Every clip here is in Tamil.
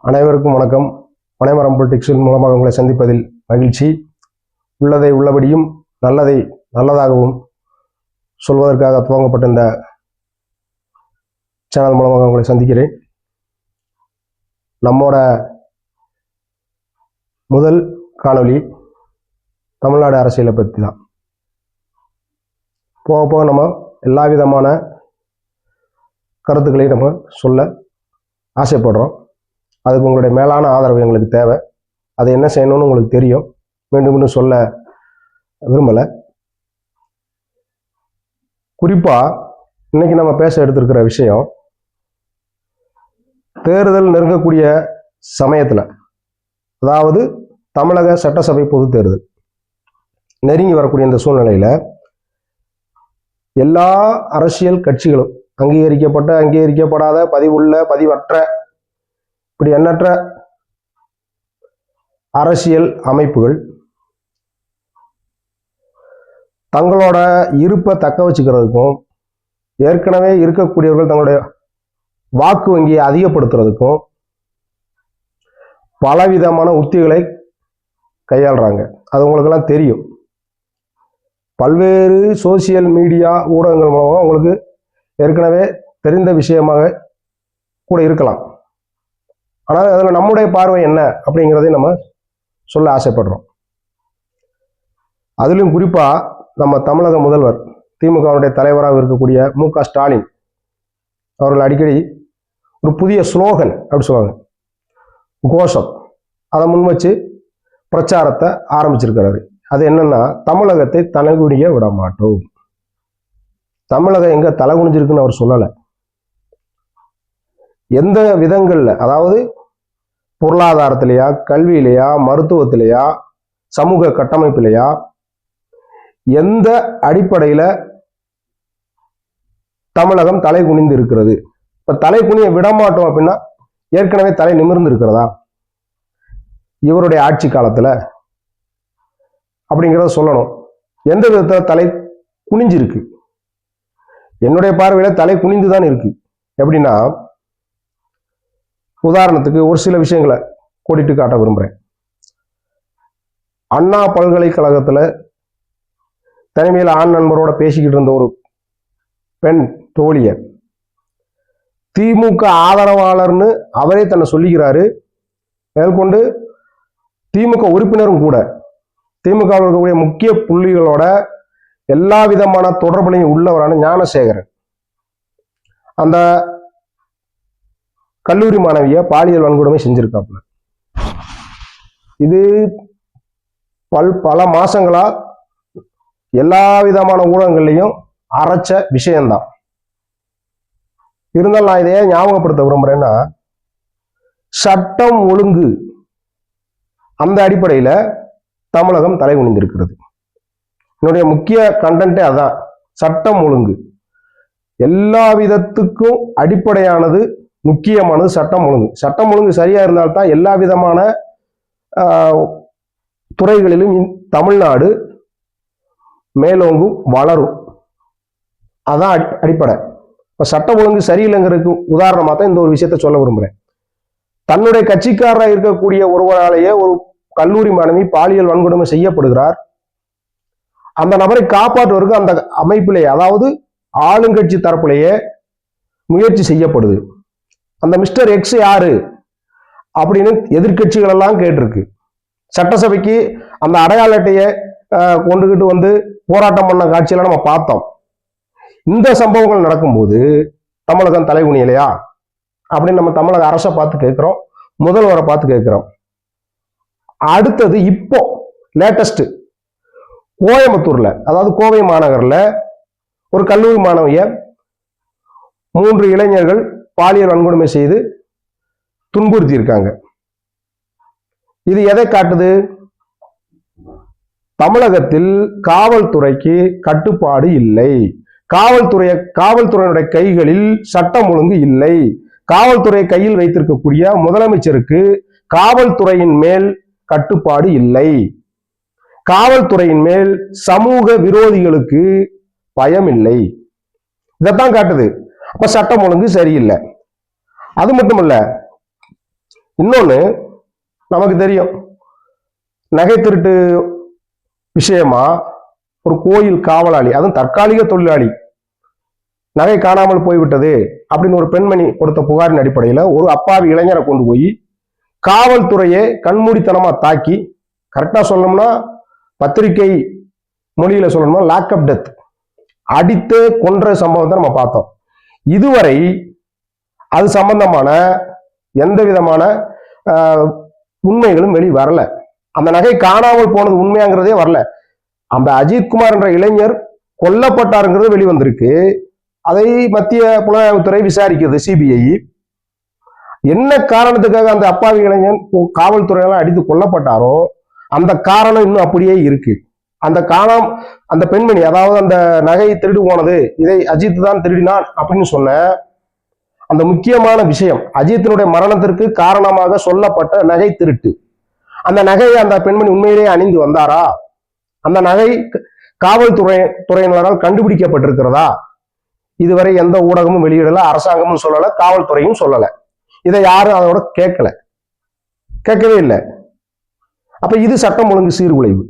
அனைவருக்கும் வணக்கம். பனைமரம் பொலிட்டிக்ஸின் மூலமாக உங்களை சந்திப்பதில் மகிழ்ச்சி. உள்ளதை உள்ளபடியும் நல்லதை நல்லதாகவும் சொல்வதற்காக துவங்கப்பட்ட இந்த சேனல் மூலமாக உங்களை சந்திக்கிறேன். நம்மோட முதல் காணொளி தமிழ்நாடு அரசியலை பற்றி தான். போக போக நம்ம எல்லா விதமான கருத்துக்களையும் நம்ம சொல்ல ஆசைப்படுறோம். அதுக்கு உங்களுடைய மேலான ஆதரவு எங்களுக்கு தேவை. அதை என்ன செய்யணும்னு உங்களுக்கு தெரியும். மீண்டும் மீண்டும் சொல்ல விரும்பலை. குறிப்பாக இன்னைக்கு நம்ம பேச எடுத்திருக்கிற விஷயம், தேர்தல் நெருங்கக்கூடிய சமயத்தில், அதாவது தமிழக சட்டசபை பொது தேர்தல் நெருங்கி வரக்கூடிய இந்த சூழ்நிலையில் எல்லா அரசியல் கட்சிகளும் அங்கீகரிக்கப்பட்ட அங்கீகரிக்கப்படாத பதிவுள்ள பதிவற்ற இப்படி எண்ணற்ற அரசியல் அமைப்புகள் தங்களோட இருப்பை தக்க வச்சுக்கிறதுக்கும், ஏற்கனவே இருக்கக்கூடியவர்கள் தங்களுடைய வாக்கு வங்கியை அதிகப்படுத்துறதுக்கும் பலவிதமான உத்திகளை கையாளுறாங்க. அது உங்களுக்கெல்லாம் தெரியும். பல்வேறு சோசியல் மீடியா ஊடகங்கள் மூலமாக உங்களுக்கு ஏற்கனவே தெரிந்த விஷயமாக கூட இருக்கலாம். ஆனால் அதில் நம்முடைய பார்வை என்ன அப்படிங்கிறதையும் நம்ம சொல்ல ஆசைப்படுறோம். அதிலும் குறிப்பாக நம்ம தமிழக முதல்வர் திமுகவுடைய தலைவராக இருக்கக்கூடிய மு.க. ஸ்டாலின் அவர்கள் அடிக்கடி ஒரு புதிய ஸ்லோகன் அப்படி சொல்லுவாங்க, கோஷம், அதை முன் வச்சு பிரச்சாரத்தை ஆரம்பிச்சிருக்கிறாரு. அது என்னன்னா, தமிழகத்தை தலைகுனிய விட மாட்டோம். தமிழகம் எங்க தலை குனிஞ்சிருக்குன்னு அவர் சொல்லலை. எந்த விதங்கள்ல, அதாவது பொருளாதாரத்திலையா, கல்வியிலையா, மருத்துவத்திலையா, சமூக கட்டமைப்பிலையா, எந்த அடிப்படையில தமிழகம் தலை குனிந்து இருக்கிறது? இப்ப தலை குனிய விடமாட்டோம் அப்படின்னா ஏற்கனவே தலை நிமிர்ந்து இருக்கிறதா இவருடைய ஆட்சி காலத்துல அப்படிங்கிறத சொல்லணும். எந்த விதத்துல தலை குனிஞ்சிருக்கு? என்னுடைய பார்வையில தலை குனிந்துதான் இருக்கு. எப்படின்னா, உதாரணத்துக்கு ஒரு சில விஷயங்களை கோடிட்டு காட்ட விரும்புகிறேன். அண்ணா பல்கலைக்கழகத்தில் தனிமையில் ஆண் நண்பரோட பேசிக்கிட்டு இருந்த ஒரு பெண் தோழியர் திமுக ஆதரவாளர்னு அவரே தன்னை சொல்லிக்கிறாரு. மேற்கொண்டு திமுக உறுப்பினரும் கூட, திமுக இருக்கக்கூடிய முக்கிய புள்ளிகளோட எல்லா விதமான தொடர்புலையும் உள்ளவரான ஞானசேகரன் அந்த கல்லூரி மாணவிய பாலியல் வன்கொடுமை செஞ்சிருக்காப்புல. இது பல மாசங்களா எல்லா விதமான ஊடகங்கள்லையும் அரைச்ச விஷயம்தான். இருந்தாலும் நான் இதையே ஞாபகப்படுத்த விரும்புறேன்னா, சட்டம் ஒழுங்கு அந்த அடிப்படையில தமிழகம் தலை குனிந்திருக்கிறது. என்னுடைய முக்கிய கண்டென்ட்டே அதான், சட்டம் ஒழுங்கு. எல்லா விதத்துக்கும் அடிப்படையானது, முக்கியமானது சட்டம் ஒழுங்கு. சட்டம் ஒழுங்கு சரியா இருந்தால்தான் எல்லா விதமான துறைகளிலும் தமிழ்நாடு மேலோங்கும், வளரும். அதான் அடிப்படை. இப்ப சட்டம் ஒழுங்கு சரியில்லைங்கிறதுக்கு உதாரணமா தான் இந்த ஒரு விஷயத்த சொல்ல விரும்புறேன். தன்னுடைய கட்சிக்காரராக இருக்கக்கூடிய ஒருவராலேயே ஒரு கல்லூரி மாணவி பாலியல் வன்கொடுமை செய்யப்படுகிறார். அந்த நபரை காப்பாற்றுவதற்கு அந்த அமைப்பிலேயே, அதாவது ஆளுங்கட்சி தரப்பிலேயே முயற்சி செய்யப்படுது. அந்த மிஸ்டர் எக்ஸ் யாரு அப்படின்னு எதிர்கட்சிகள் எல்லாம் கேட்டிருக்கு. சட்டசபைக்கு அந்த அடையாள அட்டையை கொண்டுகிட்டு வந்து போராட்டம் பண்ண காட்சியெல்லாம் நம்ம பார்த்தோம். இந்த சம்பவங்கள் நடக்கும்போது தமிழகம் தலை குனியலையா அப்படின்னு நம்ம தமிழக அரசை பார்த்து கேட்கிறோம், முதல்வரை பார்த்து கேட்கிறோம். அடுத்தது இப்போ லேட்டஸ்ட் கோயம்புத்தூர்ல, அதாவது கோவை மாநகர்ல ஒரு கல்லூரி மாணவிய 3 இளைஞர்கள் பாலியல் வன்கொடுமை செய்து துன்புறுத்தி இருக்காங்க. இது எதை காட்டுது? தமிழகத்தில் காவல்துறைக்கு கட்டுப்பாடு இல்லை. காவல்துறையினுடைய கைகளில் சட்டம் ஒழுங்கு இல்லை. காவல்துறை கையில் வைத்திருக்கக்கூடிய முதலமைச்சருக்கு காவல்துறையின் மேல் கட்டுப்பாடு இல்லை. காவல்துறையின் மேல் சமூக விரோதிகளுக்கு பயம் இல்லை. இதைத்தான் காட்டுது. அப்ப சட்டம் ஒழுங்கு சரியில்லை. அது மட்டுமல்ல, இன்னொன்னு நமக்கு தெரியும், நகை திருட்டு விஷயமா ஒரு கோயில் காவலாளி, அதுவும் தற்காலிக தொழிலாளி, நகை காணாமல் போய்விட்டது அப்படின்னு ஒரு பெண்மணி கொடுத்த புகாரின் அடிப்படையில் ஒரு அப்பாவி இளைஞரை கொண்டு போய் காவல்துறையை கண்மூடித்தனமா தாக்கி, கரெக்டா சொல்லணும்னா பத்திரிகை மொழியில சொல்லணும்னா லாக்அப் டெத், அடித்து கொன்ற சம்பவத்தை நம்ம பார்த்தோம். இதுவரை அது சம்பந்தமான எந்த விதமான உண்மைகளும் வெளி வரல. அந்த நகை காணாமல் போனது உண்மையாங்கிறதே வரல. அந்த அஜித்குமார் என்ற இளைஞர் கொல்லப்பட்டாருங்கிறது வெளிவந்திருக்கு. அதை மத்திய புலனாய்வுத்துறை விசாரிக்கிறது, சிபிஐ. என்ன காரணத்துக்காக அந்த அப்பாவி இளைஞன் காவல்துறையால் அடித்து கொல்லப்பட்டாரோ அந்த காரணம் இன்னும் அப்படியே இருக்கு. அந்த பெண்மணி, அதாவது அந்த நகை திருடு போனது இதை அஜித் தான் திருடினான் அப்படின்னு சொன்ன அந்த முக்கியமான விஷயம், அஜித்தினுடைய மரணத்திற்கு காரணமாக சொல்லப்பட்ட நகை திருட்டு, அந்த நகையை அந்த பெண்மணி உண்மையிலேயே அணிந்து வந்தாரா? அந்த நகை காவல்துறையினரால் கண்டுபிடிக்கப்பட்டிருக்கிறதா? இதுவரை எந்த ஊடகமும் வெளியிடல, அரசாங்கமும் சொல்லல, காவல்துறையும் சொல்லல. இதை யாரும் அதோட கேட்கவே இல்லை. அப்ப இது சட்டம் ஒழுங்கு சீர்குலைவு.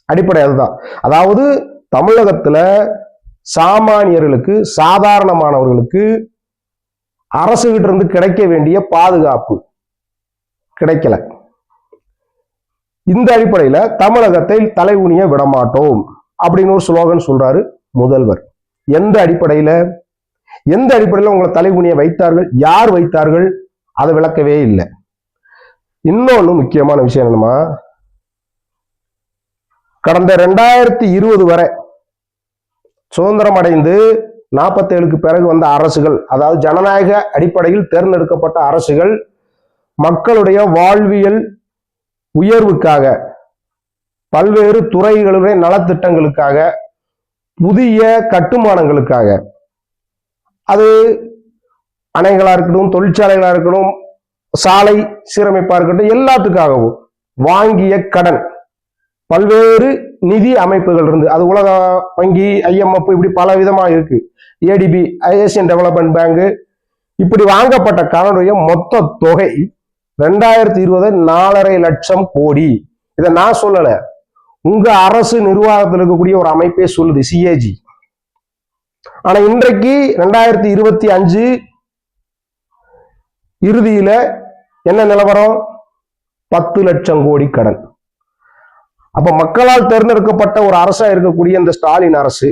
அடிப்படை அதுதான். அதாவது தமிழகத்துல சாமானியர்களுக்கு, சாதாரணமானவர்களுக்கு அரசுகிட்ட இருந்து கிடைக்க வேண்டிய பாதுகாப்பு கிடைக்கல. இந்த அடிப்படையில தமிழகத்தை தலைகுனிய விடமாட்டோம் அப்படின்னு ஒரு ஸ்லோகன் சொல்றாரு முதல்வர். எந்த அடிப்படையில உங்களை தலைகுனிய வைத்தார்கள், யார் வைத்தார்கள், அதை விளக்கவே இல்லை. இன்னொன்னு முக்கியமான விஷயம் என்னமா, கடந்த 2020 வரை சுதந்திரம் அடைந்து 47க்கு பிறகு வந்த அரசுகள், அதாவது ஜனநாயக அடிப்படையில் தேர்ந்தெடுக்கப்பட்ட அரசுகள் மக்களுடைய வாழ்வியல் உயர்வுக்காக, பல்வேறு துறைகளுடைய நலத்திட்டங்களுக்காக, புதிய கட்டுமானங்களுக்காக, அது அணைகளா இருக்கட்டும், தொழிற்சாலைகளா இருக்கட்டும், சாலை சீரமைப்பா இருக்கட்டும், எல்லாத்துக்காகவும் வாங்கிய கடன் பல்வேறு நிதி அமைப்புகள் இருந்து, அது உலக வங்கி, IMF, இப்படி பல விதமா இருக்கு, ADB, ஏசியன் டெவலப்மெண்ட் பேங்க், இப்படி வாங்கப்பட்ட கடனுடைய மொத்த தொகை 2020 4.5 லட்சம் கோடி. இதை நான் சொல்லல, உங்க அரசு நிர்வாகத்தில் இருக்கக்கூடிய ஒரு அமைப்பே சொல்லுது, CAG. ஆனா இன்றைக்கு 2025 இறுதியில என்ன நிலவரம்? 10 லட்சம் கோடி கடன். அப்ப மக்களால் தேர்ந்தெடுக்கப்பட்ட ஒரு அரசா இருக்கக்கூடிய இந்த ஸ்டாலின் அரசு,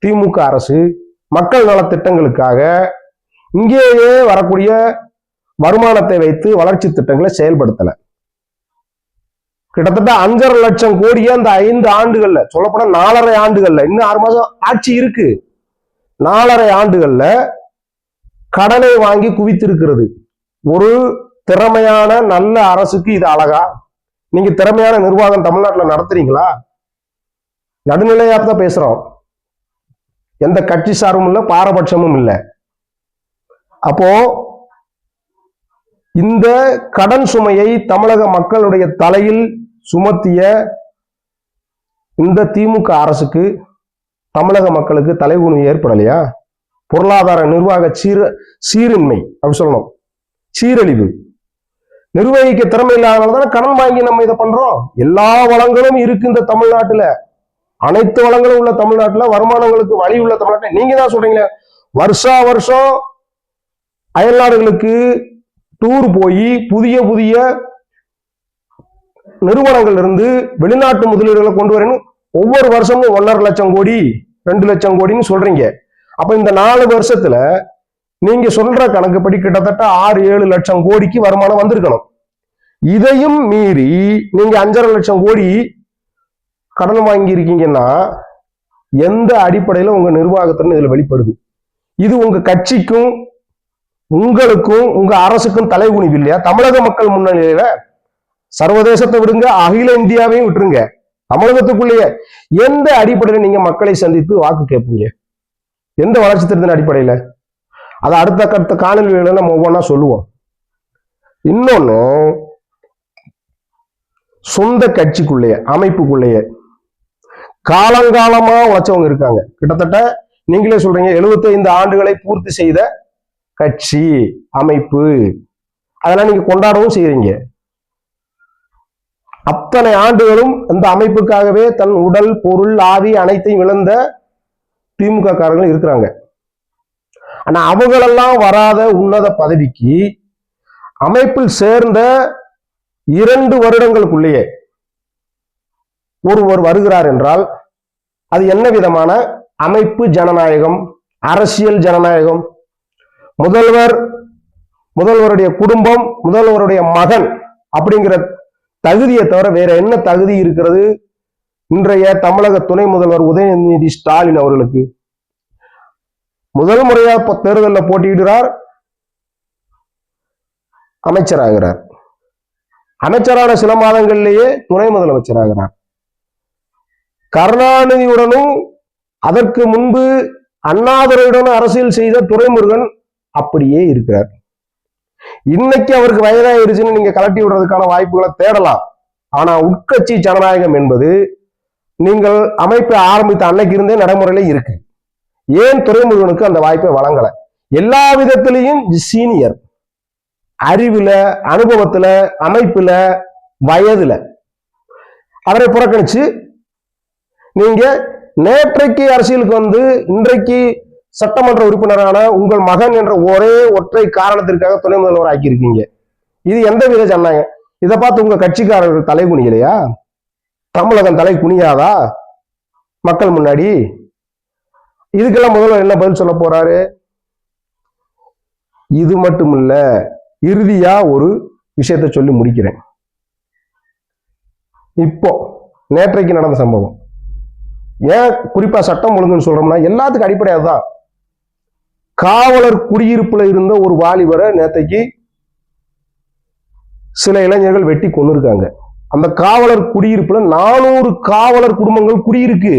திமுக அரசு, மக்கள் நலத்திட்டங்களுக்காக இங்கேயே வரக்கூடிய வருமானத்தை வைத்து வளர்ச்சி திட்டங்களை செயல்படுத்தல. கிட்டத்தட்ட 5.5 லட்சம் கோடியை அந்த 5 ஆண்டுகள்ல, சொல்லப்போனா 4.5 ஆண்டுகள்ல, இன்னும் 6 மாசம் ஆட்சி இருக்கு, 4.5 ஆண்டுகள்ல கடனை வாங்கி குவித்திருக்கிறது. ஒரு திறமையான நல்ல அரசுக்கு இது அழகா? நீங்க திறமையான நிர்வாகம் தமிழ்நாட்டில் நடத்துறீங்களா? நடுநிலையா தான் பேசுறோம், எந்த கட்சி சார்பும் இல்லை, பாரபட்சமும் இல்லை. அப்போ இந்த கடன் சுமையை தமிழக மக்களுடைய தலையில் சுமத்திய இந்த திமுக அரசுக்கு தமிழக மக்களுக்கு தலைகுனிவு ஏற்படலையா? பொருளாதார நிர்வாக சீரின்மை அப்படி சொல்லணும், சீரழிவு, நிர்வகிக்க திறமை இல்லாதனால கடன் வாங்கி நம்ம இதை பண்றோம். எல்லா வளங்களும் இருக்கு இந்த தமிழ்நாட்டுல, அனைத்து வளங்களும் உள்ள தமிழ்நாட்டுல, வருமானங்களுக்கு வழி உள்ள தமிழ்நாட்டுல. நீங்க தான் சொல்றீங்களே, வருஷா வருஷம் அயல்நாடுகளுக்கு டூர் போய் புதிய புதிய நிறுவனங்கள் இருந்து வெளிநாட்டு முதலீடுகளை கொண்டு வரணும், ஒவ்வொரு வருஷமும் 1.5 லட்சம் கோடி 2 லட்சம் கோடின்னு சொல்றீங்க. அப்ப இந்த 4 வருஷத்துல நீங்க சொல்ற கணக்குப்படி கிட்டத்தட்ட 6-7 லட்சம் கோடிக்கு வருமானம் வந்திருக்கணும். இதையும் மீறி நீங்க 5.5 லட்சம் கோடி கடன் வாங்கி இருக்கீங்கன்னா எந்த அடிப்படையில உங்க நிர்வாகத்தின் இதுல வெளிப்படுது? இது உங்க கட்சிக்கும் உங்களுக்கும் உங்க அரசுக்கும் தலைகுனிவு இல்லையா? தமிழக மக்கள் முன்னிலையில, சர்வதேசத்தை விடுங்க, அகில இந்தியாவையும் விட்டுருங்க, தமிழகத்துக்குள்ளேயே எந்த அடிப்படையில நீங்க மக்களை சந்தித்து வாக்கு கேட்பீங்க? எந்த வளர்ச்சி திட்டத்தின் அடிப்படையில? அதை அடுத்த காணொலிகளை நம்ம ஒவ்வொன்றா சொல்லுவோம். இன்னொன்னு, சொந்த கட்சிக்குள்ளேயே, அமைப்புக்குள்ளேயே காலங்காலமா உழைச்சவங்க இருக்காங்க. கிட்டத்தட்ட நீங்களே சொல்றீங்க 75 ஆண்டுகளை பூர்த்தி செய்த கட்சி, அமைப்பு, அதெல்லாம் நீங்க கொண்டாடவும் செய்யறீங்க. அத்தனை ஆண்டுகளும் அந்த அமைப்புக்காகவே தன் உடல், பொருள், ஆவி அனைத்தையும் இழந்த திமுக காரர்கள் இருக்கிறாங்க. ஆனா அவங்களெல்லாம் வராத உன்னத பதவிக்கு அமைப்பில் சேர்ந்த 2 வருடங்களுக்குள்ளேயே ஒருவர் வருகிறார் என்றால் அது என்ன விதமான அமைப்பு ஜனநாயகம், அரசியல் ஜனநாயகம்? முதல்வருடைய குடும்பம், முதல்வருடைய மகன் அப்படிங்கிற தகுதியை தவிர வேற என்ன தகுதி இருக்கிறது இன்றைய தமிழக துணை முதல்வர் உதயநிதி ஸ்டாலின் அவர்களுக்கு? முதல் முறையா தேர்தலில் போட்டியிடுகிறார், அமைச்சராகிறார். அமைச்சரான சில மாதங்களிலேயே துணை முதலமைச்சராகிறார். கருணாநிதியுடனும் அதற்கு முன்பு அண்ணாதுரையுடனும் அரசியல் செய்த துரைமுருகன் அப்படியே இருக்கிறார். இன்னைக்கு அவருக்கு வயதாயிருச்சுன்னு நீங்க கலட்டி விடுறதுக்கான வாய்ப்புகளை தேடலாம். ஆனா உட்கட்சி ஜனநாயகம் என்பது நீங்கள் அமைப்பை ஆரம்பித்த அன்னைக்கு இருந்தே நடைமுறையில இருக்கு. ஏன் துரைமுருகனுக்கு அந்த வாய்ப்பை வழங்கல? எல்லா விதத்திலையும் சீனியர், அறிவுல, அனுபவத்துல, அமைப்புல, வயதுல அவரை புறக்கணிச்சு நீங்க நேற்றைக்கு அரசியலுக்கு வந்து இன்றைக்கு சட்டமன்ற உறுப்பினரான உங்கள் மகன் என்ற ஒற்றை காரணத்திற்காக துணை முதல்வர் ஆக்கியிருக்கீங்க. இது எந்த வித ஜனநாயகம்? இதை பார்த்து உங்க கட்சிக்காரர்கள் தலை குனியலையா? தமிழகம் தலை குனியாதா மக்கள் முன்னாடி? இதுக்கெல்லாம் முதல்வர் என்ன பதில் சொல்ல போறாரு? இது மட்டும் இல்ல, இறுதியா ஒரு விஷயத்தை சொல்லி முடிக்கிறேன். இப்போ நேற்றைக்கு நடந்த சம்பவம் ஏன் குறிப்பா சட்டம் ஒழுங்குன்னு சொல்றோம்னா எல்லாத்துக்கும் அடிப்படை அதுதான். காவலர் குடியிருப்புல இருந்த ஒரு வாலிபரை நேற்றைக்கு சில இளைஞர்கள் வெட்டி கொண்டு இருக்காங்க. அந்த காவலர் குடியிருப்புல 400 காவலர் குடும்பங்கள் குடியிருக்கு.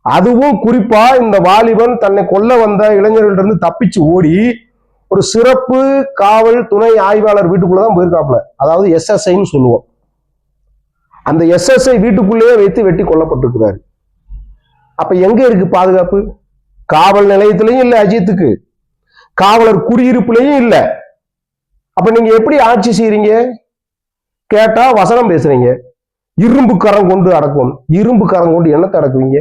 அதுவும் குறிப்பா இந்த வாலிபன் தன்னை கொல்ல வந்த இளைஞர்களிருந்து தப்பிச்சு ஓடி ஒரு சிறப்பு காவல் துணை ஆய்வாளர் வீட்டுக்குள்ளதான் போயிருக்காப்ல. அதாவது SSIன்னு சொல்லுவோம். அந்த SSI வீட்டுக்குள்ளேயே வைத்து வெட்டி கொல்லப்பட்டிருக்கிறாரு. அப்ப எங்க இருக்கு பாதுகாப்பு? காவல் நிலையத்திலையும் இல்லை அஜித்துக்கு, காவலர் குடியிருப்புலையும் இல்லை. அப்ப நீங்க எப்படி ஆட்சி செய்யறீங்க? கேட்டா வசனம் பேசுறீங்க. இரும்பு கரம் கொண்டு அடக்கும். இரும்பு கரம் கொண்டு என்னத்தை அடக்குவீங்க?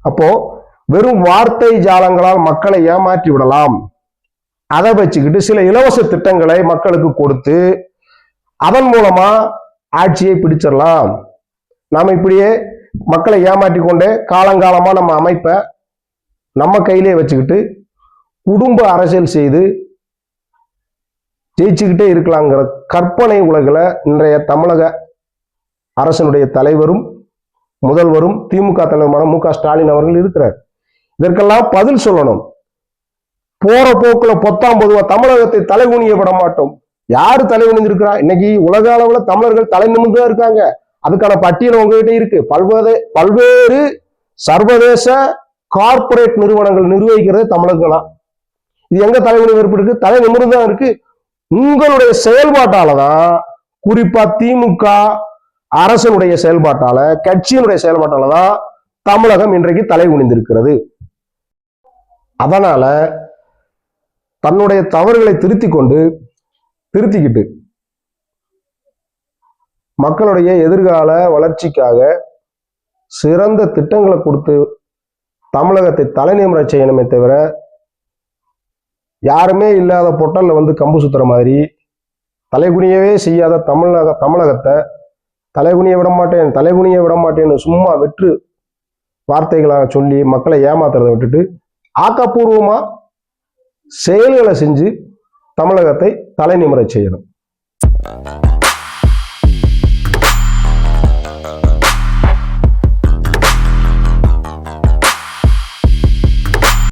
அப்போ வெறும் வார்த்தை ஜாலங்களால் மக்களை ஏமாற்றி விடலாம். அதை வச்சுக்கிட்டு சில இலவச திட்டங்களை மக்களுக்கு கொடுத்து அதன் மூலமா ஆட்சியை பிடிச்சிடலாம். நாம இப்படியே மக்களை ஏமாற்றி கொண்டே காலங்காலமா நம்ம அமைப்பை நம்ம கையிலே வச்சுக்கிட்டு குடும்ப அரசியல் செய்து ஜெயிச்சுக்கிட்டே இருக்கலாங்கிற கற்பனை உலகில் இன்றைய தமிழக அரசனுடைய தலைவரும் முதல்வரும் திமுக தலைவருமான மு.க. ஸ்டாலின் அவர்கள் இருக்கிறார். இதற்கெல்லாம் பதில் சொல்லணும். போற போக்குல பொத்தாம் பொதுவா தமிழகத்தை தலைகுனிய விட மாட்டோம். யாரு தலைகுனிந்து இருக்கிறா? இன்னைக்கு உலக அளவுல தமிழர்கள் தலை நிமிர்ந்துதான் இருக்காங்க. அதுக்கான பட்டியல் உங்ககிட்ட இருக்கு. பல்வேறு சர்வதேச கார்பரேட் நிறுவனங்கள் நிர்வகிக்கிறது தமிழர்களா. இது எங்க தலைகுனிவு ஏற்பட்டு? தலை நிமிர்ந்துதான் இருக்கு. உங்களுடைய செயல்பாட்டாலதான், குறிப்பா திமுக அரசனுடைய செயல்பாட்டால, கட்சியினுடைய செயல்பாட்டாலதான் தமிழகம் இன்றைக்கு தலை குனிந்திருக்கிறது. அதனால தன்னுடைய தவறுகளை திருத்திக்கிட்டு மக்களுடைய எதிர்கால வளர்ச்சிக்காக சிறந்த திட்டங்களை கொடுத்து தமிழகத்தை தலைநிமிர செய்யணுமே தவிர யாருமே இல்லாத பொட்டல்ல வந்து கம்பு சுத்துற மாதிரி தலைகுனியவே செய்யாத தமிழகத்தை தலைகுனிய விட மாட்டேன்னு சும்மா வெற்று வார்த்தைகளாக சொல்லி மக்களை ஏமாத்துறதை விட்டுட்டு ஆக்கப்பூர்வமா செயல்களை செஞ்சு தமிழகத்தை தலைநிமிர செய்யணும்.